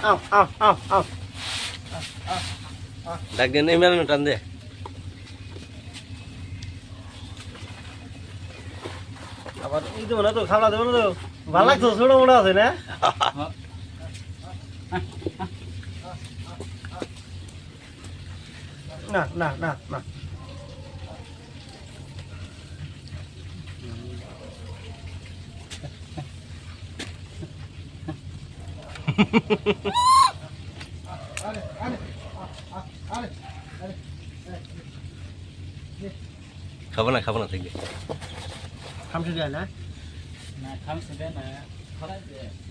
আও ডাক দেন এই মেলানো টান দে আবার এই দেবো না তো খাওয়া দেবো না তো ভালো লাগতো ছোট মোটা আছে না না না না না খাবো না থাকবে খামছে যায় না না খামছে দেয় না খরাই দেয়